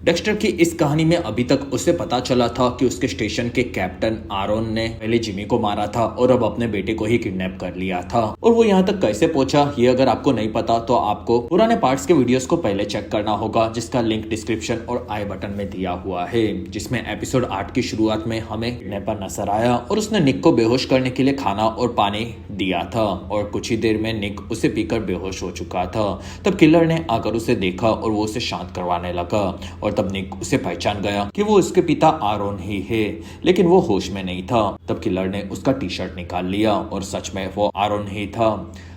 Dexter की इस कहानी में अभी तक उसे पता चला था कि उसके स्टेशन के कैप्टन आरोन ने पहले जिमी को मारा था और अब अपने बेटे को ही किडनैप कर लिया था। और वो यहाँ तक कैसे पहुंचा ये अगर आपको नहीं पता तो आपको पुराने पार्ट्स के वीडियोस को पहले चेक करना होगा, जिसका लिंक डिस्क्रिप्शन और आई बटन में दिया हुआ है। जिसमें एपिसोड 8 की शुरुआत में हमें किडनैपर नजर आया और उसने निक को बेहोश करने के लिए खाना और पानी दिया था और कुछ ही देर में निक उसे पीकर बेहोश हो चुका था। तब किलर ने आकर उसे देखा और वो उसे शांत करवाने लगा और तब निक उसे पहचान गया कि वो उसके पिता आरोन ही है, लेकिन वो होश में नहीं था। तब किलर ने उसका टी शर्ट निकाल लिया और सच में वो आरोन ही था।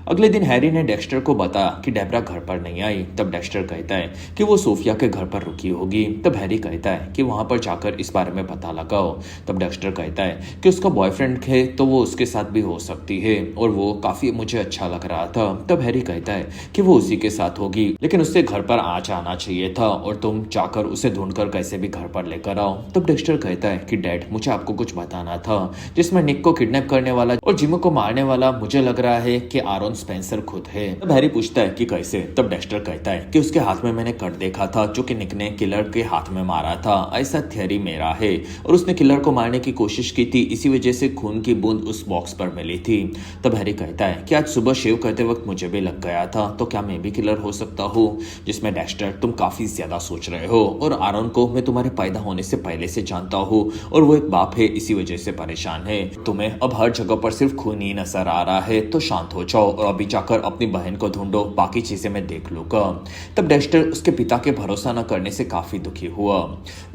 अगले दिन हैरी ने डेक्स्टर को बताया कि डेब्रा घर पर नहीं आई। तब डेक्स्टर कहता है कि वो सोफिया के घर पर रुकी होगी। तब हैरी कहता है कि वहां पर जाकर इस बारे में पता लगाओ। तब डेक्स्टर कहता है कि उसका बॉयफ्रेंड है तो वो उसके साथ भी हो सकती है और वो काफी मुझे अच्छा लग रहा था। तब हैरी कहता है कि वो उसी के साथ होगी, लेकिन उससे घर पर आज आना चाहिए था और तुम जाकर उसे ढूंढकर कैसे भी घर पर लेकर आओ। तब डेक्स्टर कहता है कि डैड मुझे आपको कुछ बताना था, जिसमें निक को किडनैप करने वाला और जिमी को मारने वाला मुझे लग रहा है कि आरोन स्पेंसर खुद है। तब हैरी पूछता है कि कैसे। तब डेक्स्टर कहता है कि उसके हाथ में मैंने कट देखा था जो कि निक ने किलर के हाथ में मारा था, ऐसा थियरी मेरा है। और उसने किलर को मारने की कोशिश की थी, इसी वजह से खून की बूंद उस बॉक्स पर मिली थी। तब हैरी कहता है कि आज सुबह शेव करते वक्त मुझे भी लग गया था, तो क्या मैं भी किलर हो सकता हूँ। जिसमें डेक्स्टर तुम काफी ज्यादा सोच रहे हो और आरोन को मैं तुम्हारे पैदा होने से पहले से जानता हूँ और वो एक बाप है, इसी वजह से परेशान है। तुम्हें अब हर जगह पर सिर्फ खून ही नजर आ रहा है, तो शांत हो जाओ और अभी जाकर अपनी बहन को ढूंढो, बाकी चीजें मैं देख लूंगा। तब डेक्स्टर उसके पिता के भरोसा न करने से काफी दुखी हुआ।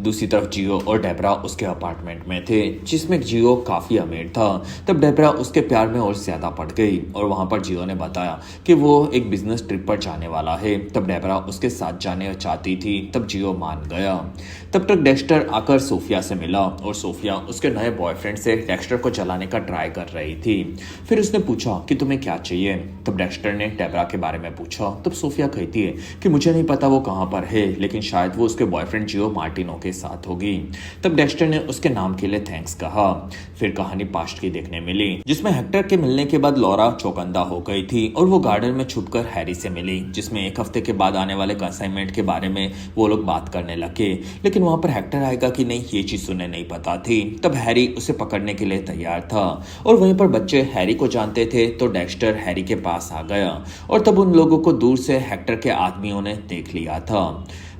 दूसरी तरफ जियो और डेब्रा उसके अपार्टमेंट में थे, जिसमें जियो काफी अमीर था। तब डेब्रा उसके प्यार में और ज्यादा पड़ गई और वहां पर जियो ने बताया कि वो एक बिजनेस ट्रिप पर जाने वाला है। तब डेब्रा उसके साथ जाने चाहती थी। तब जियो मान गया। तब तक डेक्स्टर आकर सोफिया से मिला और सोफिया उसके नए बॉयफ्रेंड से डेक्स्टर को जलाने का ट्राई कर रही थी। फिर उसने पूछा कि तुम्हें क्या चाहिए। तब डेक्स्टर ने डेब्रा के बारे में पूछा। तब सोफिया कहती है कि मुझे नहीं पता वो कहां पर है, लेकिन शायद वो उसके बॉयफ्रेंड जियो मार्टिनो के साथ होगी। तब डेक्स्टर ने उसके नाम के लिए थैंक्स कहा। फिर कहानी पास्ट की देखने मिली, जिसमें हेक्टर के मिलने के बाद लॉरा चौकंदा हो गई थी और वो गार्डन में छुपकर हैरी से मिली, जिसमें एक हफ्ते के बाद आने वाले असाइनमेंट के बारे में वो लोग बात करने लगे। लेकिन वहां पर हेक्टर आएगा कि नहीं ये चीज उन्हें नहीं पता थी। तब हैरी उसे पकड़ने के लिए तैयार था और वहीं पर बच्चे हैरी को जानते थे, तो डेक्स्टर हैरी के पास आ गया और तब उन लोगों को दूर से हेक्टर के आदमियों ने देख लिया था।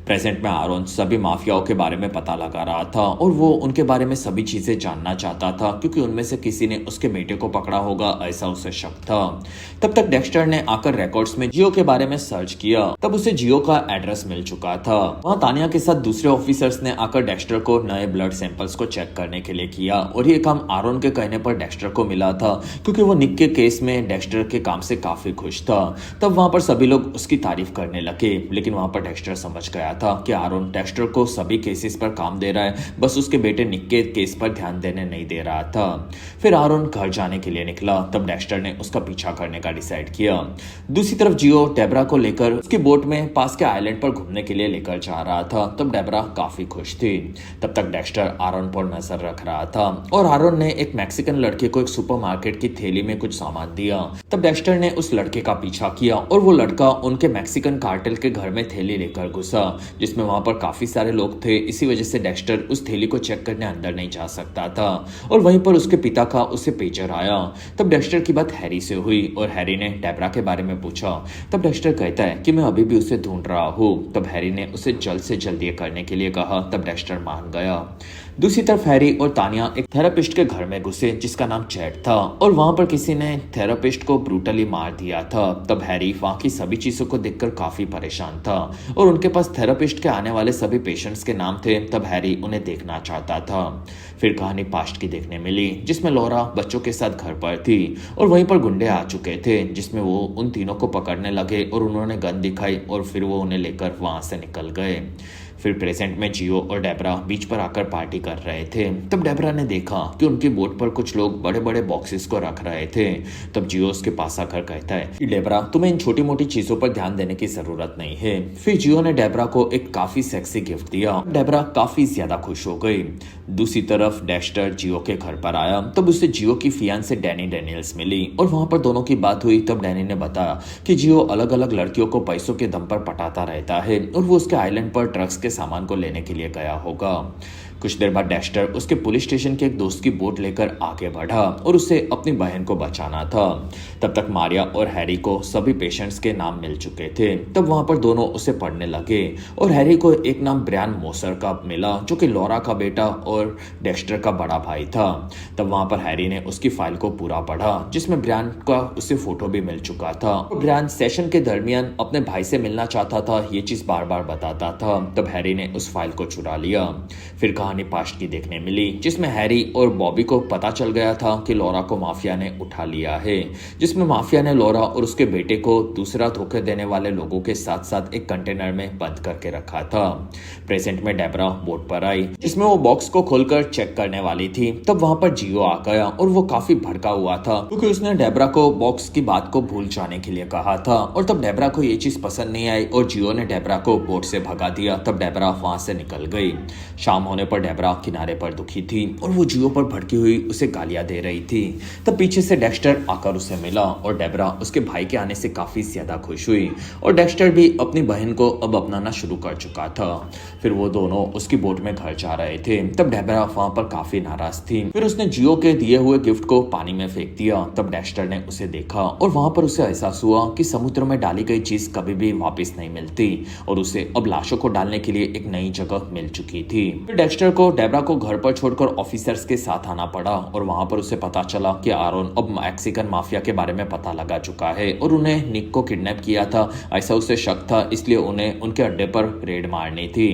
प्रेजेंट में आरोन सभी माफियाओं के बारे में पता लगा रहा था और वो उनके बारे में सभी चीजें जानना चाहता था, क्योंकि उनमें से किसी ने उसके बेटे को पकड़ा होगा, ऐसा उसे शक था। तब तक डेक्स्टर ने आकर रिकॉर्ड्स में जियो के बारे में सर्च किया। तब उसे जियो का एड्रेस मिल चुका था। वहाँ तानिया के साथ दूसरे ऑफिसर्स ने आकर डेक्स्टर को नए ब्लड सैंपल्स को चेक करने के लिए किया और ये काम आरोन के कहने पर डेक्स्टर को मिला था, क्योंकि वो निक के केस में डेक्स्टर के काम से काफी खुश था। तब वहां पर सभी लोग उसकी तारीफ करने लगे, लेकिन वहां पर डेक्स्टर समझ गया था कि आरोन डेक्स्टर को सभी केसेस पर काम दे रहा है, बस उसके बेटे निक के केस पर ध्यान देने नहीं दे रहा था। फिर आरोन घर जाने के लिए निकला। तब डेक्स्टर ने उसका पीछा करने का डिसाइड किया। दूसरी तरफ जियो डेब्रा को लेकर उसकी बोट में पास के आइलैंड पर घूमने के लिए लेकर जा रहा था। तब डेब्रा काफी खुश थी। तब तक डेक्स्टर आरोन पर नजर रख रहा था और आरोन ने एक मैक्सिकन लड़के को एक सुपरमार्केट की थैली में कुछ सामान दिया। तब डेक्स्टर ने उस लड़के का पीछा किया और वो लड़का उनके मैक्सिकन कार्टेल के घर में थैली लेकर घुसा, जिसमें वहां पर काफी सारे लोग थे, इसी वजह से डेक्स्टर उस थैली को चेक करने अंदर नहीं जा सकता था। और वहीं पर उसके पिता का उसे पेजर आया। तब डेक्स्टर की बात हैरी से हुई और हैरी ने डेब्रा के बारे में पूछा। तब डेक्स्टर कहता है कि मैं अभी भी उसे ढूंढ रहा हूँ। तब हैरी ने उसे जल्द से जल्द ये करने के लिए कहा। तब डेक्स्टर मान गया। दूसरी तरफ हैरी और तानिया एक थेरापिस्ट के घर में घुसे, जिसका नाम चैट था, और वहां पर किसी ने थेरापिस्ट को ब्रूटली मार दिया था। तब हैरी वहां की सभी चीजों को देखकर काफी परेशान था और उनके पास थेरापिस्ट के आने वाले सभी पेशेंट्स के नाम थे। तब हैरी उन्हें देखना चाहता था। फिर कहानी पास्ट की देखने मिली, जिसमें लॉरा बच्चों के साथ घर पर थी और वहीं पर गुंडे आ चुके थे, जिसमें वो उन तीनों को पकड़ने लगे और उन्होंने गन दिखाई और फिर वो उन्हें लेकर वहां से निकल गए। फिर प्रेजेंट में जियो और डेब्रा बीच पर आकर पार्टी कर रहे थे। तब डेब्रा ने देखा कि उनकी बोट पर कुछ लोग बड़े बड़े बॉक्सेस को रख रहे थे। तब जियो उसके पास आकर कहता है कि डेब्रा तुम्हें इन छोटी मोटी चीजों पर ध्यान देने की जरूरत नहीं है। फिर जियो ने डेब्रा को एक काफी सेक्सी गिफ्ट दिया। डेब्रा काफी ज्यादा खुश हो गई। दूसरी तरफ डेक्स्टर जियो के घर पर आया। तब उसे जियो की फियांसे डैनी डेनियल्स मिली और वहां पर दोनों की बात हुई। तब डैनी ने बताया कि जियो अलग अलग लड़कियों को पैसों के दम पर पटाता रहता है और वो उसके आइलैंड पर ड्रग्स के सामान को लेने के लिए गया होगा। कुछ देर बाद डेक्स्टर उसके पुलिस स्टेशन के एक दोस्त की बोट लेकर आगे बढ़ा और उसे अपनी बहन को बचाना था। तब तक मारिया और हैरी को सभी पेशेंट्स के नाम मिल चुके थे। तब वहां पर दोनों उसे पढ़ने लगे और हैरी को एक नाम ब्रायन मोसर का मिला जो कि लॉरा का बेटा और डेक्स्टर का बड़ा भाई था। तब वहां पर हैरी ने उसकी फाइल को पूरा पढ़ा जिसमें ब्रायन का उसे फोटो भी मिल चुका था। ब्रायन सेशन के दरमियान अपने भाई से मिलना चाहता था, ये चीज बार बार बताता था। तब हैरी ने उस फाइल को चुरा लिया। फिर कहानी पास्ट की देखने मिली जिसमें हैरी और बॉबी को पता चल गया था कि लॉरा को माफिया ने उठा लिया है, जिसमें माफिया ने लॉरा और उसके बेटे को दूसरा धोखे देने वाले लोगों के साथ साथ एक कंटेनर में बंद करके रखा था। प्रेजेंट में डेबरा बोट पर आई जिसमें वो बॉक्स को खोलकर चेक करने वाली थी। तब वहां पर जियो आ गया और वो काफी भड़का हुआ था क्योंकि उसने डेबरा को बॉक्स की बात को भूल जाने के लिए कहा था और तब डेबरा को ये चीज पसंद नहीं आई और जियो ने डेबरा को बोट से भगा दिया। तब डेबरा वहां से निकल गई। शाम होने पर डेबरा किनारे पर दुखी थी और वो जियो पर भड़की हुई उसे गालियां दे रही थी। तब पीछे से डेक्स्टर आकर उसे मिला और डेबरा उसके भाई के आने से काफी ज्यादा खुश हुई और डेक्स्टर भी अपनी बहन को अब अपनाना शुरू कर चुका था। फिर वो दोनों उसकी बोट में घर जा रहे थे। तब डेबरा वहां पर काफी नाराज थी। फिर उसने जियो के दिए हुए गिफ्ट को पानी में फेंक दिया। तब डेक्स्टर ने उसे देखा और वहां पर उसे एहसास हुआ कि समुद्र में डाली गई चीज कभी भी वापस नहीं मिलती और उसे अब लाशों को डालने के लिए एक नई जगह मिल चुकी थी। फिर डेक्स्टर को डेबरा को घर पर छोड़कर ऑफिसर्स के साथ आना पड़ा और वहां पर उसे पता चला कि आरोन अब मैक्सिकन माफिया के बारे में पता लगा चुका है और उन्हें निक को किडनैप किया था, ऐसा उसे शक था, इसलिए उन्हें उनके अड्डे पर रेड मारनी थी।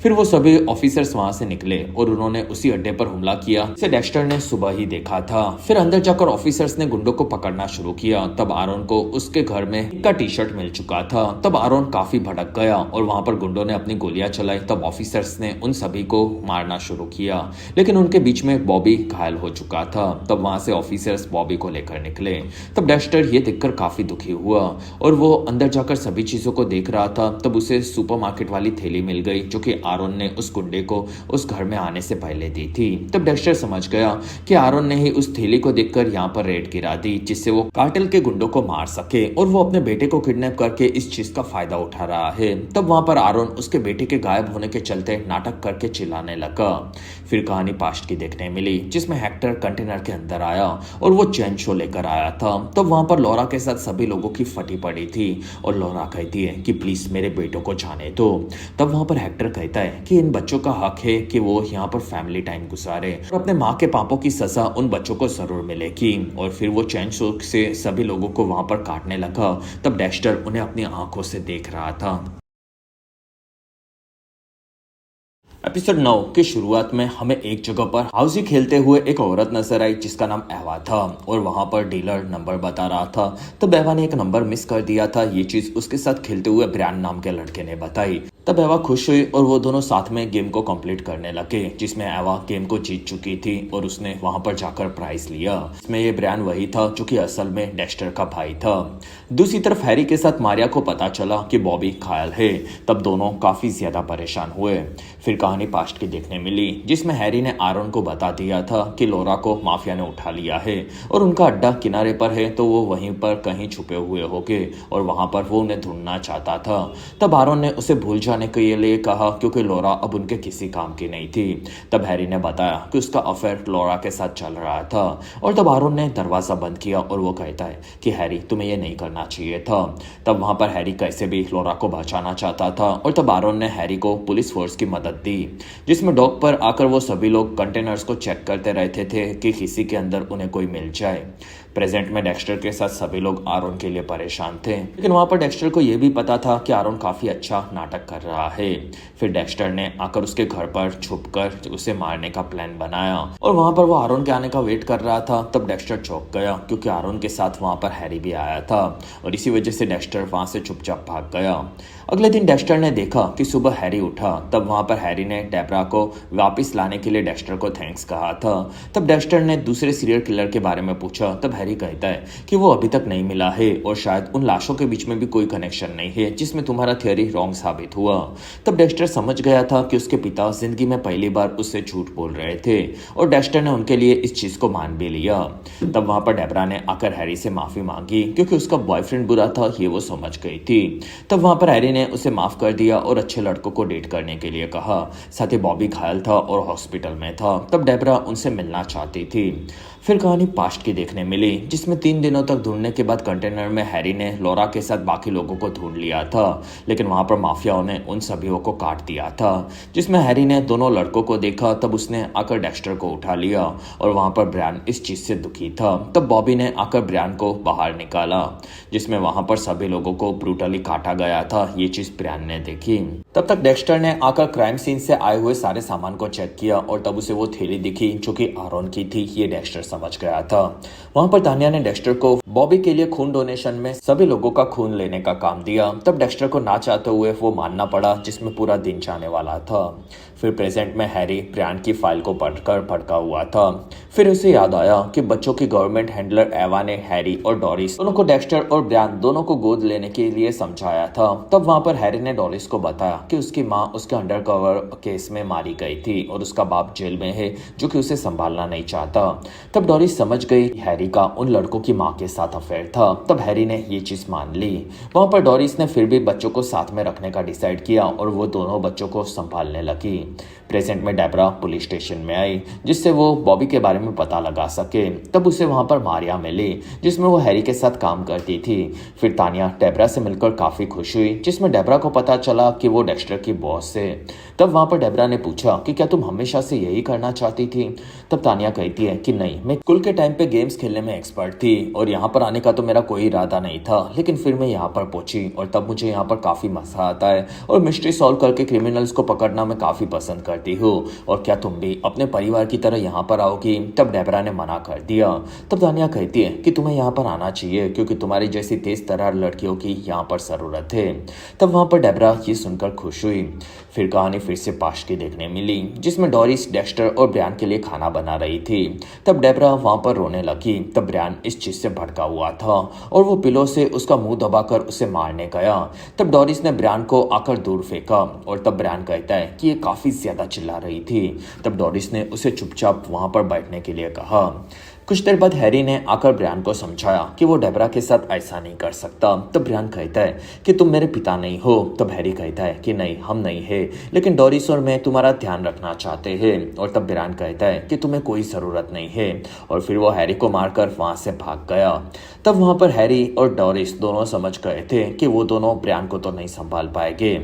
फिर वो सभी ऑफिसर्स वहां से निकले और उन्होंने उसी अड्डे पर हमला किया जिसे डेक्स्टर ने सुबह ही देखा था। फिर अंदर जाकर ऑफिसर्स ने गुंडों को पकड़ना शुरू किया। तब आरोन को उसके घर में निक का टी शर्ट मिल चुका था। तब आरोन काफी भड़क गया और वहां पर गुंडों ने अपनी गोलियां चलाई। तब ऑफिसर्स ने उन सभी को मारना शुरू किया लेकिन उनके बीच में बॉबी घायल हो चुका था। तब वहां से ऑफिसर्स बॉबी को लेकर निकले। तब डेक्स्टर ये देखकर काफी दुखी हुआ और वो अंदर जाकर सभी चीजों को देख रहा था। तब उसे सुपरमार्केट वाली थैली मिल गई जो कि आरोन ने उस गुंडे को उस घर में आने से पहले दी थी। तब डेक्स्टर समझ गया कि आरोन ने ही उस थैली को देखकर यहाँ पर रेड गिरा दी जिससे वो कार्टेल के गुंडों को मार सके और वो अपने बेटे को किडनैप करके इस चीज का फायदा उठा रहा है। तब वहां पर आरोन उसके बेटे के गायब होने के चलते नाटक करके चिल्लाने लगा। फिर कहानी पास्ट की देखने मिली जिसमें हेक्टर कंटेनर के अंदर आया और वो चैन शो लेकर आया था। तब वहां पर लॉरा के साथ सभी लोगों की फटी पड़ी थी और लॉरा कहती है कि प्लीज मेरे बेटों को जाने दो। तब वहां पर हेक्टर कहता है कि इन बच्चों का हक है कि वो यहाँ पर फैमिली टाइम गुजारे और अपने माँ के पापों की सजा उन बच्चों को जरूर मिलेगी। और फिर वो चैन शो से सभी लोगों को वहां पर काटने लगा। तब डेक्स्टर उन्हें अपनी आंखों से देख रहा था। एपिसोड 9 की शुरुआत में हमें एक जगह पर हाउसी खेलते हुए एक औरत नजर आई जिसका नाम एवा था और वहां पर डीलर नंबर बता रहा था। तब एवा ने एक नंबर मिस कर दिया था। ये चीज उसके साथ खेलते हुए ब्रायन नाम के लड़के ने बताई। तब एवा खुश हुई और वो दोनों साथ में गेम को कंप्लीट करने लगे जिसमें एवा गेम को जीत चुकी थी और उसने वहां पर जाकर प्राइज लिया। इसमें ये ब्रायन वही था जो कि असल में डेक्स्टर का भाई था। दूसरी तरफ हैरी के साथ मारिया को पता चला कि बॉबी घायल है। तब दोनों काफी ज्यादा परेशान हुए। फिर कहानी पास्ट की देखने मिली जिसमें हैरी ने आरोन को बता दिया था कि लॉरा को माफिया ने उठा लिया है और उनका अड्डा किनारे पर है तो वो वहीं पर कहीं छुपे हुए होंगे और वहां पर वो उन्हें ढूंढना चाहता था। तब आरोन ने उसे भूल जाने के लिए कहा क्योंकि लॉरा अब उनके किसी काम की नहीं थी। तब हैरी ने बताया कि उसका अफेयर लॉरा के साथ चल रहा था और तब आरोन ने दरवाजा बंद किया और वो कहता है कि हैरी तुम्हें ये नहीं करना चाहिए था। तब वहां पर हैरी कैसे भी लॉरा को बचाना चाहता था और तब आरोन ने हैरी को पुलिस फोर्स की मदद दी जिसमें डॉक पर आकर वो सभी लोग कंटेनर्स को चेक करते रहते थे कि किसी के अंदर उन्हें कोई मिल जाए। प्रेजेंट में डेक्स्टर के साथ सभी लोग आरोन के लिए परेशान थे लेकिन वहां पर डेक्स्टर को यह भी पता था कि आरोन काफी अच्छा नाटक कर रहा है। फिर डेक्स्टर ने आकर उसके घर पर छुपकर उसे मारने का प्लान बनाया और वहां पर वो आरोन के आने का वेट कर रहा था। तब डेक्स्टर चौंक गया क्योंकि आरोन के साथ वहां पर हैरी भी आया था और इसी वजह से डेक्स्टर वहां से चुपचाप भाग गया। अगले दिन डेक्स्टर ने देखा कि सुबह हैरी उठा। तब वहां पर हैरी ने डेब्रा को वापस लाने के लिए डेक्स्टर को थैंक्स कहा था। तब डेक्स्टर ने दूसरे सीरियल किलर के बारे में पूछा। तब हैरी कहता है कि वो अभी तक नहीं मिला है और शायद उन लाशों के बीच में भी कोई कनेक्शन नहीं है जिसमें तुम्हारा थियरी रॉन्ग साबित हुआ। हुआ। तब डेक्स्टर समझ गया था कि उसके पिता जिंदगी में पहली बार उससे झूठ बोल रहे थे और डेक्स्टर ने उनके लिए इस चीज को मान भी लिया। तब वहां पर डेबरा ने आकर हैरी से माफी मांगी क्योंकि उसका बॉयफ्रेंड बुरा था, ये वो समझ गई थी। तब वहां पर हैरी ने उसे माफ कर दिया और अच्छे लड़कों को डेट करने के लिए कहा। साथ ही बॉबी घायल था और हॉस्पिटल में था। तब डेबरा उनसे मिलना चाहती थी। फिर कहानी पास्ट की देखने मिली, जिसमें 3 दिनों तक ढूंढने के बाद कंटेनर में हैरी ने लॉरा के साथ बाकी लोगों को ढूंढ लिया था, लेकिन वहां पर माफियाओं ने उन सभी को काट दिया था। जिसमें हैरी ने दोनों लड़कों को देखा, तब उसने आकर डेक्स्टर को उठा लिया और वहां पर ब्रायन इस चीज से दुखी था। तब बॉबी ने आकर ब्रायन को बाहर निकाला, जिसमें वहां पर सभी लोगों को ब्रूटली काटा गया था। ये चीज ब्रायन ने देखी। तब तक डेक्स्टर ने आकर क्राइम सीन से आए हुए सारे सामान को चेक किया और तब उसे वो थैली दिखी जो कि आरोन की थी। ये डेक्स्टर समझ गया था। वहां पर तानिया ने डेक्स्टर को बॉबी के लिए खून डोनेशन में सभी लोगों का खून लेने का काम दिया। तब डेक्स्टर को ना चाहते हुए वो मानना पड़ा, जिसमें पूरा दिन जाने वाला था। फिर प्रेजेंट में हैरी ब्रायन की फाइल को पढ़कर भड़का हुआ था। फिर उसे याद आया कि बच्चों की गवर्नमेंट हैंडलर एवा ने हैरी और डोरिस दोनों को डेक्स्टर और ब्रायन दोनों को गोद लेने के लिए समझाया था। तब वहां पर हैरी ने डोरिस को बताया कि उसकी माँ उसके अंडरकवर केस में मारी गई थी और उसका बाप जेल में है, जो कि उसे संभालना नहीं चाहता। तब डोरिस समझ गई हैरी का उन लड़कों की माँ के साथ अफेयर था। तब हैरी ने ये चीज मान ली। वहां पर डोरिस ने फिर भी बच्चों को साथ में रखने का डिसाइड किया और वो दोनों बच्चों को संभालने लगी। प्रेजेंट में डेबरा पुलिस स्टेशन में आई, जिससे वो बॉबी के बारे में पता लगा सके। तब उसे वहां पर मारिया मिली, जिसमें वो हैरी के साथ काम करती थी। फिर तानिया डेबरा से मिलकर काफी खुश हुई, जिसमें डेबरा को पता चला कि वो डेक्स्टर की बॉस है। तब वहां पर डेबरा ने पूछा कि क्या तुम हमेशा से यही करना चाहती थी? तब तानिया कहती है कि नहीं, मैं स्कूल के टाइम पे गेम्स खेलने में एक्सपर्ट थी और यहाँ पर आने का तो मेरा कोई इरादा नहीं था, लेकिन फिर मैं यहाँ पर पहुंची और तब मुझे यहाँ पर काफी मजा आता है और मिस्ट्री सॉल्व करके क्रिमिनल्स को पकड़ना मैं काफी पसंद करती हूँ। और क्या तुम भी अपने परिवार की तरह यहाँ पर आओगी? तब डेबरा ने मना कर दिया। तब तानिया कहती है कि तुम्हें यहाँ पर आना चाहिए क्योंकि तुम्हारी जैसी तेज तर्रार लड़कियों की यहाँ पर जरूरत है। तब वहां पर डेबरा ये सुनकर खुश हुई। फिर कहानी फिर से पास्ट की देखने मिली, जिसमें डोरिस डेक्स्टर और ब्रायन के लिए खाना बना रही थी। तब डेबरा वहां पर रोने लगी। तब ब्रायन इस चीज से भड़का हुआ था और वो पिलो से उसका मुंह दबाकर उसे मारने गया। तब डोरिस ने ब्रायन को आकर दूर फेंका और तब ब्रायन कहता है कि ये काफी ज्यादा चिल्ला रही थी। तब डोरिस ने उसे चुपचाप वहां पर बैठने के लिए कहा। कुछ देर बाद हैरी ने आकर ब्रायन को समझाया कि वो डेबरा के साथ ऐसा नहीं कर सकता। तब ब्रायन कहता है कि तुम मेरे पिता नहीं हो। तब हैरी कहता है कि नहीं, हम नहीं है, लेकिन डोरिस और मैं तुम्हारा ध्यान रखना चाहते हैं। और तब ब्रायन कहता है कि तुम्हें कोई जरूरत नहीं है और फिर वो हैरी को मारकर वहां से भाग गया। तब वहां पर हैरी और डोरिस दोनों समझ गए थे कि वो दोनों ब्रायन को तो नहीं संभाल पाएंगे।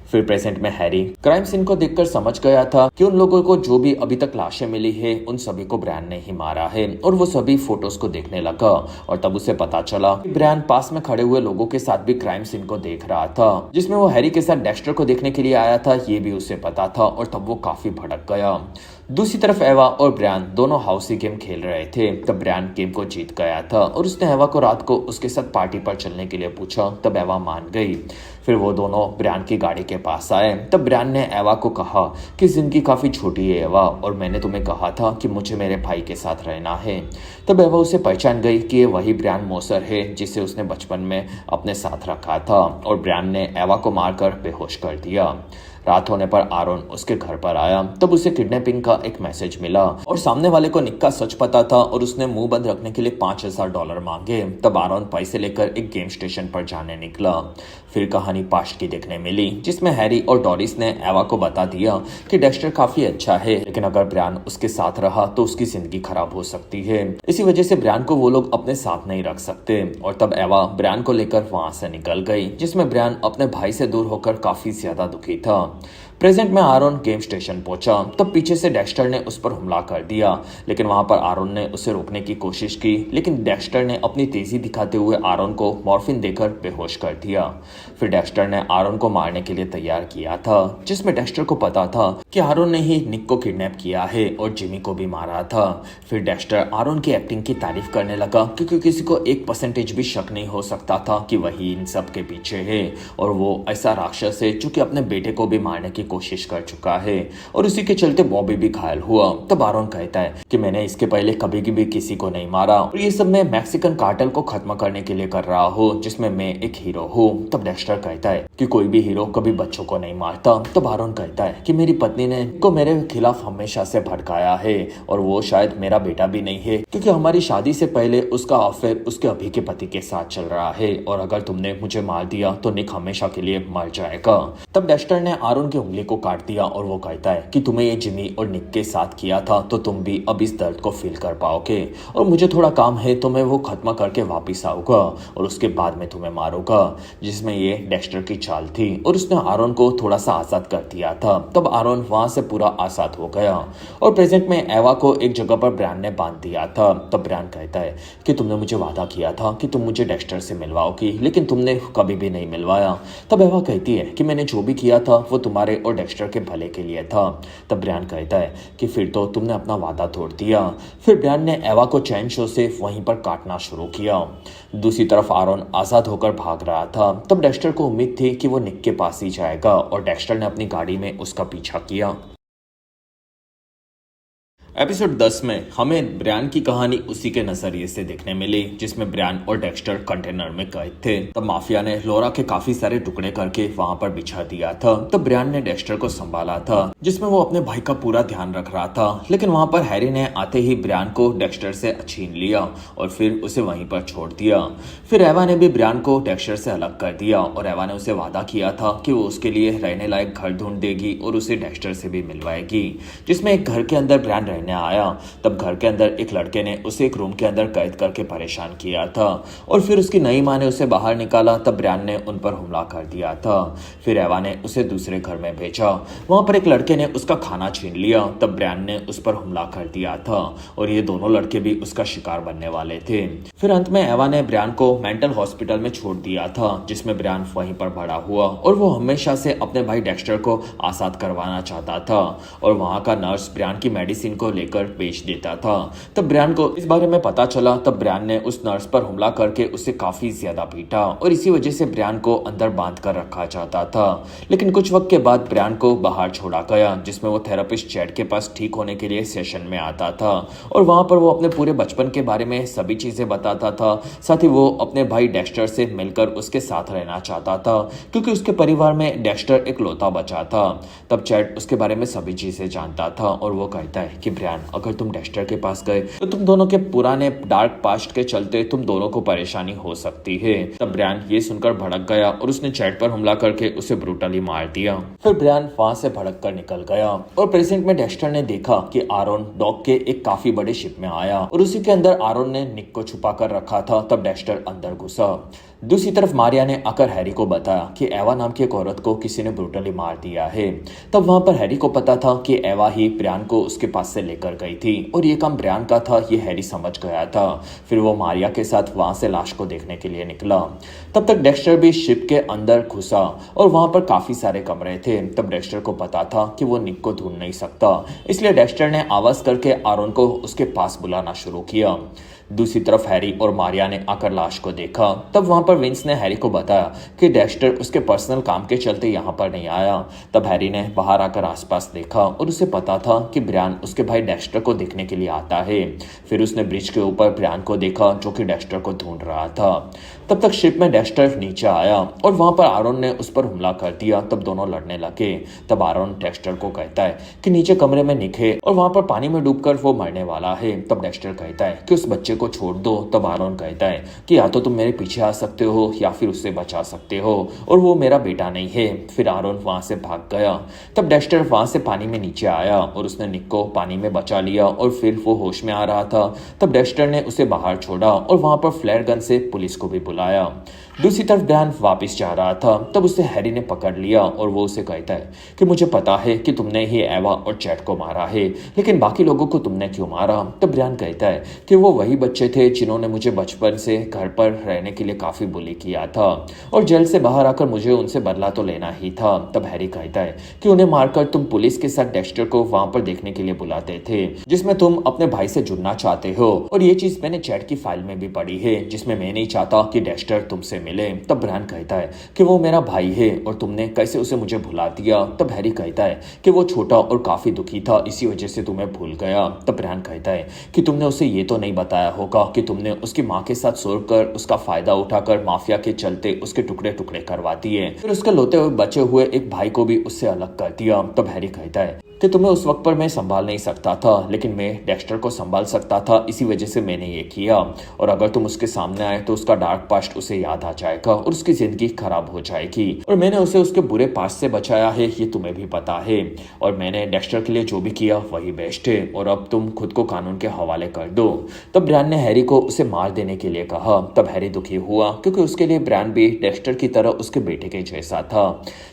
फिर प्रेजेंट में हैरी क्राइम सीन को देखकर समझ गया था कि उन लोगों को जो भी अभी तक लाशें मिली है उन सभी को ब्रायन ने ही मारा है और वो सभी फोटोज को देखने लगा और तब उसे पता चला कि ब्रायन पास में खड़े हुए लोगों के साथ भी क्राइम सीन को देख रहा था, जिसमें वो हैरी के साथ डेक्स्टर को देखने के लिए आया था। ये भी उसे पता था और तब वो काफी भड़क गया। दूसरी तरफ एवा और ब्रायन दोनों हाउसी गेम खेल रहे थे। तब ब्रायन गेम को जीत गया था और उसने एवा को रात को उसके साथ पार्टी पर चलने के लिए पूछा। तब एवा मान गई। फिर वो दोनों ब्रायन की गाड़ी के पास आए। तब ब्रायन ने एवा को कहा कि जिंदगी काफी छोटी है एवा, और मैंने तुम्हें कहा था कि मुझे मेरे भाई के साथ रहना है। तब एवा उसे पहचान गई कि ये वही ब्रायन मोसर है जिसे उसने बचपन में अपने साथ रखा था और ब्रायन ने एवा को मारकर बेहोश कर दिया। रात होने पर आरोन उसके घर पर आया। तब उसे किडनैपिंग का एक मैसेज मिला और सामने वाले को निक का सच पता था और उसने मुंह बंद रखने के लिए $5000 मांगे। तब आरोन पैसे लेकर एक गेम स्टेशन पर जाने निकला। फिर कहानी पास्ट की देखने मिली, जिसमें हैरी और डोरिस ने एवा को बता दिया कि डेक्स्टर काफी अच्छा है, लेकिन अगर ब्रायन उसके साथ रहा तो उसकी जिंदगी खराब हो सकती है। इसी वजह से ब्रायन को वो लोग अपने साथ नहीं रख सकते। और तब एवा ब्रायन को लेकर वहां से निकल गई, जिसमें ब्रायन अपने भाई से दूर होकर काफी ज्यादा दुखी था। प्रेजेंट में आरोन गेम स्टेशन पहुंचा। तब पीछे से डेक्स्टर ने उस पर हमला कर दिया, लेकिन वहां पर आरोन ने उसे रोकने की कोशिश की, लेकिन डेक्स्टर ने अपनी तेजी दिखाते हुए आरोन को मॉर्फिन देकर बेहोश कर दिया। फिर डेक्स्टर ने आरोन को मारने के लिए तैयार किया था, जिसमें डेक्स्टर को पता था कि आरोन ने ही निक को किडनैप किया है और जिमी को भी मारा था। फिर डेक्स्टर आरोन की एक्टिंग की तारीफ करने लगा, क्योंकि किसी को 1% भी शक नहीं हो सकता था कि वही इन सब के पीछे है और वो ऐसा राक्षस है जो कि अपने बेटे को भी मारने की कोशिश कर चुका है और उसी के चलते बॉबी भी घायल हुआ। तब आरोन कहता है कि मैंने इसके पहले कभी भी किसी को नहीं मारा और ये सब मैं मैक्सिकन कार्टेल को खत्म करने के लिए कर रहा हूँ, जिसमें मैं एक हीरो हूँ। तब डेक्स्टर कहता है कि कोई भी हीरो कभी बच्चों को नहीं मारता। तब आरोन कहता है कि मेरी पत्नी ने को मेरे खिलाफ हमेशा से भड़काया है और वो शायद मेरा बेटा भी नहीं है, क्योंकि हमारी शादी से पहले उसका अफेयर उसके अभी के पति के साथ चल रहा है और अगर तुमने मुझे मार दिया तो निक हमेशा के लिए मर जाएगा। तब डेक्स्टर ने आरोन की उंगली को काट दिया और वो कहता है कि तुम्हें ये जिमी और निक के साथ किया था तो तुम भी अब इस दर्द को फील कर पाओगे और मुझे थोड़ा काम है तो मैं वो खत्म करके वापिस आऊंगा और उसके बाद में तुम्हें मारूंगा। जिसमें ये डेक्स्टर की चाल थी और उसने आरोन को थोड़ा सा आजाद कर दिया था। तब आरोन वहां से पूरा आजाद हो गया और प्रेजेंट में एवा को एक जगह पर ब्रायन ने बांध दिया था। तब ब्रायन कहता है कि तुमने मुझे वादा किया था कि तुम मुझे डेक्स्टर से मिलवाओगी, लेकिन तुमने कभी भी नहीं मिलवाया। तब एवा कहती है कि मैंने जो भी किया था वो तुम्हारे और डेक्स्टर के भले के लिए था। तब ब्रायन कहता है कि फिर तो तुमने अपना वादा तोड़ दिया। फिर ब्रायन ने एवा को चैन शो से वहीं पर काटना शुरू किया। दूसरी तरफ आरोन आजाद होकर भाग रहा था। तब डेक्स्टर को उम्मीद थी कि वो निक के पास ही जाएगा और डेक्स्टर ने अपनी गाड़ी में उसका पीछा किया। एपिसोड 10 में हमें ब्रायन की कहानी उसी के नजरिए से देखने मिली, जिसमें ब्रायन और डेक्स्टर कंटेनर में कैद थे। तब माफिया ने लोरा के काफी सारे टुकड़े करके वहां पर बिछा दिया था। तब ब्रायन ने डेक्स्टर को संभाला था, जिसमें वो अपने भाई का पूरा ध्यान रख रहा था, लेकिन वहां पर हैरी ने आते ही ब्रायन को डेक्स्टर से छीन लिया और फिर उसे वहीं पर छोड़ दिया। फिर एवा ने भी ब्रायन को डेक्स्टर से अलग कर दिया और एवा ने उसे वादा किया था कि वो उसके लिए रहने लायक घर ढूंढ देगी और उसे डेक्स्टर से भी मिलवाएगी, जिसमें एक घर के अंदर ब्रायन रहने आया। तब घर के अंदर एक लड़के ने उसे एक रूम के अंदर कैद करके परेशान किया था और फिर उसकी नई माँ ने उसे बाहर निकाला। तब ब्रायन ने उन पर हमला कर दिया था। फिर एवा ने उसे दूसरे घर में भेजा। वहां पर एक लड़के ने उसका खाना छीन लिया। तब ब्रायन ने उस पर हमला कर दिया था और ये दोनों लड़के भी उसका शिकार बनने वाले थे। फिर अंत में एवा ने ब्रायन को मेंटल हॉस्पिटल में छोड़ दिया था, जिसमें ब्रायन वहीं पर बड़ा हुआ और वो हमेशा से अपने भाई डेक्स्टर को आजाद करवाना चाहता था और वहां का नर्स ब्रायन की मेडिसिन को लेकर बेच देता था। तब ब्रायन को इस बारे में पता चला। तब ब्रायन ने उस नर्स पर हमला करके उसे काफी ज्यादा पीटा और इसी वजह से ब्रायन को अंदर बांध कर रखा जाता था। लेकिन कुछ वक्त के बाद ब्रायन को बाहर छोड़ा गया, जिसमें वो थेरेपिस्ट चैड के पास ठीक होने के लिए सेशन में आता था और वहां पर वो अपने पूरे बचपन के बारे में सभी चीजें बताता था। साथ ही वो अपने भाई डेक्स्टर से मिलकर उसके साथ रहना चाहता था, क्योंकि उसके परिवार में डेक्स्टर एक लौता बचा था। तब चैड उसके बारे में सभी चीजें जानता था और वो कहता है कि ब्रायन, अगर तुम डेक्स्टर के पास गए तो तुम दोनों के पुराने डार्क पास्ट के चलते तुम दोनों को परेशानी हो सकती है। तब ब्रायन ये सुनकर भड़क गया और उसने चैड पर हमला करके उसे ब्रूटली मार दिया। फिर ब्रायन वहां से भड़क कर निकल गया और प्रेजेंट में डेक्स्टर ने देखा कि आरोन डॉक के एक काफी बड़े शिप में आया और उसी के अंदर आरोन ने निक को छुपा कर रखा था। तब डेक्स्टर अंदर घुसा। दूसरी तरफ मारिया ने आकर हैरी को बताया कि एवा नाम की एक औरत को किसी ने ब्रूटली मार दिया है। तब वहां पर हैरी को पता था कि एवा ही ब्रायन को उसके पास से लेकर गई थी और ये काम ब्रायन का था, ये हैरी समझ गया था। फिर वो मारिया के साथ वहां से लाश को देखने के लिए निकला। तब तक डेक्स्टर भी शिप के अंदर घुसा और वहां पर काफी सारे कमरे थे। तब डेक्स्टर को पता था कि वो निक को ढूंढ नहीं सकता, इसलिए डेक्स्टर ने आवाज करके आरोन को उसके पास बुलाना शुरू किया। दूसरी तरफ हैरी और मारिया ने आकर लाश को देखा। तब वहां पर विंस ने हैरी को बताया कि डेक्स्टर उसके पर्सनल काम के चलते यहाँ पर नहीं आया। तब हैरी ने बाहर आकर आसपास देखा और उसे पता था कि ब्रायन उसके भाई डेक्स्टर को देखने के लिए आता है। फिर उसने ब्रिज के ऊपर ब्रायन को देखा, जो कि डेक्स्टर को ढूंढ रहा था। तब तक शिप में डेक्स्टर नीचे आया और वहां पर आरोन ने उस पर हमला कर दिया। तब दोनों लड़ने लगे। तब आरोन डेक्स्टर को कहता है कि नीचे कमरे में निक है और वहां पर पानी में डूबकर वो मरने वाला है। तब डेक्स्टर कहता है कि उस बच्चे को छोड़ दो। तब आरोन कहता है कि या तो तुम मेरे पीछे आ सकते हो या फिर उससे बचा सकते हो और वो मेरा बेटा नहीं है। फिर आरोन वहां से भाग गया। तब डेक्स्टर वहां से पानी में नीचे आया और उसने निक को पानी में बचा लिया और फिर वो होश में आ रहा था। तब डेक्स्टर ने उसे बाहर छोड़ा और वहां पर फ्लेयर गन से पुलिस को भी बुलाया। दूसरी तरफ ब्रायन वापस जा रहा था। तब उसे हैरी ने पकड़ लिया और वो उसे कहता है कि मुझे पता है कि तुमने ही एवा और चैड को मारा है, लेकिन बाकी लोगों को तुमने क्यों मारा। तब ब्रायन कहता है कि वो वही बच्चे थे जिन्होंने मुझे बचपन से घर पर रहने के लिए काफी बुली किया था और जेल से बाहर आकर मुझे उनसे बदला तो लेना ही था। तब हैरी कहता है कि उन्हें मारकर तुम पुलिस के साथ डेक्स्टर को वहां पर देखने के लिए बुलाते थे, जिसमें तुम अपने भाई से जुड़ना चाहते हो। और ये चीज मैंने चैट की फाइल में भी पढ़ी है, जिसमें मैं नहीं चाहता कि डेक्स्टर तुमसे मिले। तब ब्रायन कहता है कि वो मेरा भाई है और तुमने कैसे उसे मुझे भुला दिया। तब हैरी कहता है कि वो छोटा और काफी दुखी था, इसी वजह से तुम्हें भूल गया। तब ब्रायन कहता है कि तुमने उसे ये तो नहीं बताया होगा कि तुमने उसकी माँ के साथ सोकर उसका फायदा उठाकर माफिया के चलते उसके टुकड़े टुकड़े करवा दिए, फिर उसके लोते हुए बचे हुए एक भाई को भी उससे अलग कर दिया। तब हैरी कहता है कि तुम्हें उस वक्त पर मैं संभाल नहीं सकता था, लेकिन मैं डेक्स्टर को संभाल सकता था, इसी वजह से मैंने ये किया। और अगर तुम उसके सामने आए तो उसका डार्क पास्ट उसे याद आ जाएगा और उसकी जिंदगी खराब हो जाएगी। और मैंने उसे उसके बुरे पास्ट से बचाया है, ये तुम्हें भी पता है। और मैंने डेक्स्टर के लिए जो भी किया वही बेस्ट है, और अब तुम खुद को कानून के हवाले कर दो। तब ब्रायन ने हैरी को उसे मार देने के लिए कहा। तब हैरी दुखी हुआ क्योंकि उसके लिए ब्रायन भी डेक्स्टर की तरह उसके बेटे के जैसा था।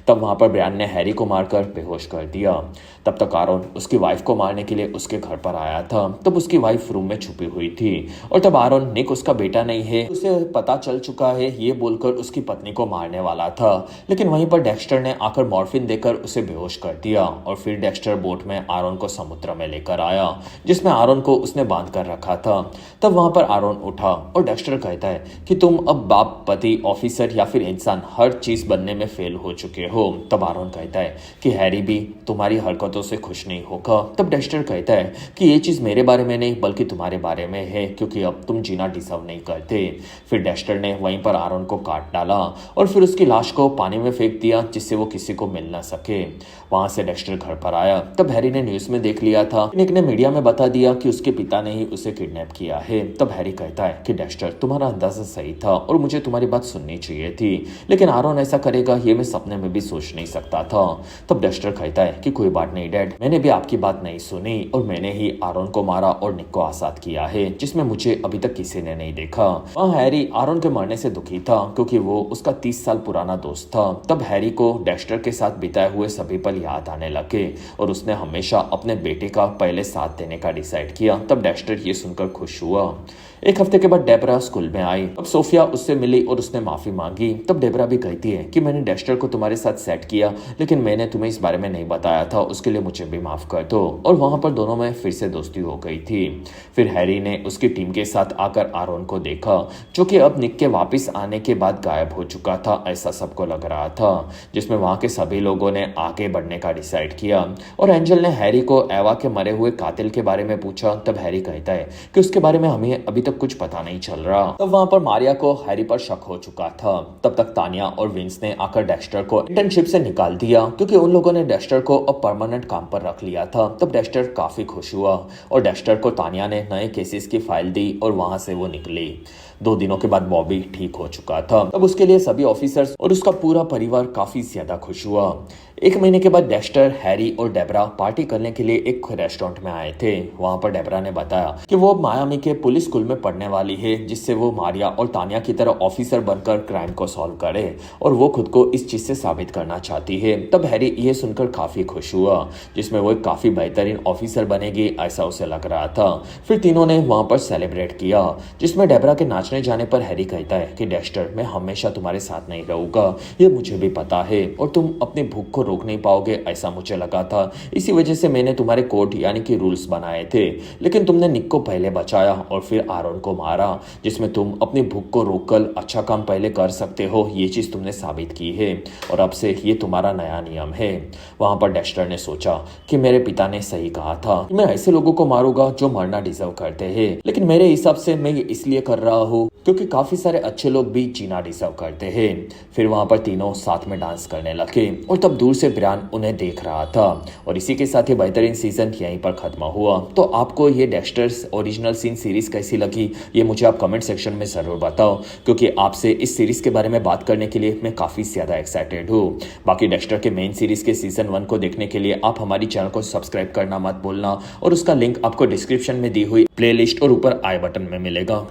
तब वहां पर ब्रायन ने हैरी को मारकर बेहोश कर दिया। तब तक आरोन उसकी वाइफ को मारने के लिए उसके घर पर आया था। तब उसकी वाइफ रूम में छुपी हुई थी और तब आरोन निक उसका बेटा नहीं है, उसे पता चल चुका है, ये बोलकर उसकी पत्नी को मारने वाला था। लेकिन वहीं पर डेक्स्टर ने आकर मॉर्फिन देकर उसे बेहोश कर दिया और फिर डेक्स्टर बोट में आरोन को समुद्र में लेकर आया, जिसमें आरोन को उसने बांध कर रखा था। तब वहां पर आरोन उठा और डेक्स्टर कहता है कि तुम अब बाप, पति, ऑफिसर या फिर इंसान, हर चीज बनने में फेल हो चुके हो। तब आरोन कहता है कि हैरी भी तुम्हारी हरकतों से खुश नहीं होगा। तब डेक्स्टर कहता है कि ये चीज मेरे बारे में नहीं बल्कि तुम्हारे बारे में है, क्योंकि अब तुम जीना डिजर्व नहीं करते। फिर डेक्स्टर ने वहीं पर आरोन को काट डाला और फिर उसकी लाश को पानी में फेंक दिया, जिससे वो किसी को मिल ना सके। वहां से डेक्स्टर घर पर आया। तब हैरी ने न्यूज में देख लिया था, निक ने मीडिया में बता दिया कि उसके पिता ने ही उसे किडनैप किया है। तब हैरी कहता है कि डेक्स्टर, तुम्हारा अंदाजा सही था और मुझे तुम्हारी बात सुननी चाहिए थी, लेकिन आरोन ऐसा करेगा ये मैं सपने में भी सोच नहीं सकता था। तब डेक्स्टर कहता है कि कोई बात नहीं डैड, मैंने भी आपकी बात नहीं सुनी और मैंने ही आरोन को मारा और निक को आजाद किया है, जिसमें मुझे अभी तक किसी ने नहीं देखा। वहाँ हैरी आरोन के मरने से दुखी था क्योंकि वो उसका 30 साल पुराना दोस्त था। तब हैरी को डेक्स्टर के साथ बिताए हुए सभी पल याद आने लगे और उसने हमेशा अपने बेटे का पहले साथ देने का डिसाइड किया। तब डेक्स्टर ये सुनकर खुश हुआ। एक हफ्ते के बाद डेबरा स्कूल में आई। अब सोफिया उससे मिली और उसने माफी मांगी। तब डेबरा भी कहती है कि मैंने डेक्स्टर को तुम्हारे साथ सेट किया, लेकिन मैंने तुम्हें इस बारे में नहीं बताया था, उसके लिए मुझे भी माफ कर दो। और वहां पर दोनों में फिर से दोस्ती हो गई थी। फिर हैरी ने उसकी टीम के साथ आकर आरोन को देखा, जो कि अब निक के वापिस आने के बाद गायब हो चुका था, ऐसा सबको लग रहा था, जिसमें वहां के सभी लोगों ने आगे बढ़ने का डिसाइड किया। और एंजल ने हैरी को एवा के मरे हुए कातिल के बारे में पूछा। तब हैरी कहता है कि उसके बारे में हमें अभी कुछ पता नहीं चल रहा। तब वहां पर मारिया को हैरी पर शक हो चुका था। तब तक तानिया और विंस ने आकर डेक्स्टर को इंटर्नशिप से निकाल दिया, क्योंकि उन लोगों ने डेक्स्टर को अब परमानेंट काम पर रख लिया था। तब डेक्स्टर काफी खुश हुआ और डेक्स्टर को तानिया ने नए केसेस की फाइल दी और वहां से वो निकली। 2 दिनों के बाद बॉबी ठीक हो चुका था। तब उसके लिए सभी ऑफिसर्स और उसका पूरा परिवार काफी ज्यादा खुश हुआ। 1 महीने के बाद डेक्स्टर, हैरी और डेबरा पार्टी करने के लिए एक रेस्टोरेंट में आए थे। वहां पर डेबरा ने बताया कि वो मायामी के पुलिस स्कूल में पढ़ने वाली है, जिससे वो मारिया और तानिया की तरह ऑफिसर बनकर क्राइम को सॉल्व करे और वो खुद को इस चीज से साबित करना चाहती है। तब हैरी ये सुनकर काफी खुश हुआ, जिसमें वो एक काफी बेहतरीन ऑफिसर बनेगी, ऐसा उसे लग रहा था। फिर तीनों ने वहां पर सेलिब्रेट किया, जिसमें डेबरा के नाचने जाने पर हैरी कहता है कि डेक्स्टर, मैं हमेशा तुम्हारे साथ नहीं रहूंगा, ये मुझे भी पता है, और तुम अपनी भूख को रोक नहीं पाओगे, ऐसा मुझे लगा था। इसी वजह से मैंने तुम्हारे कोड यानी कि रूल्स बनाए थे, लेकिन तुमने निक को पहले बचाया और फिर आरोन को मारा, जिसमें तुम अपनी भूख को रोककर अच्छा काम पहले कर सकते हो, ये चीज तुमने साबित की है और अब से ये तुम्हारा नया नियम है। वहां पर डेक्स्टर ने सोचा कि मेरे पिता ने सही कहा था, मैं ऐसे लोगों को मारूंगा जो मरना डिजर्व करते हैं, लेकिन मेरे हिसाब से मैं ये इसलिए कर रहा हूँ क्योंकि काफी सारे अच्छे लोग भी जीना डिजर्व करते हैं। फिर वहां पर तीनों साथ में डांस करने लगे और तब दूर से ब्रायन उन्हें देख रहा था। और इसी के साथ ही बेहतरीन सीजन यहीं पर खत्म हुआ। तो आपको ये डेक्स्टर्स ओरिजिनल सीन सीरीज कैसी लगी, ये मुझे आप कमेंट सेक्शन में जरूर बताओ, क्योंकि आपसे इस सीरीज के बारे में बात करने के लिए मैं काफी ज्यादा एक्साइटेड हूँ। बाकी डेक्स्टर के मेन सीरीज के सीजन 1 को देखने के लिए आप हमारी चैनल को सब्सक्राइब करना मत भूलना और उसका लिंक आपको डिस्क्रिप्शन में दी हुई प्लेलिस्ट और ऊपर आई बटन में मिलेगा।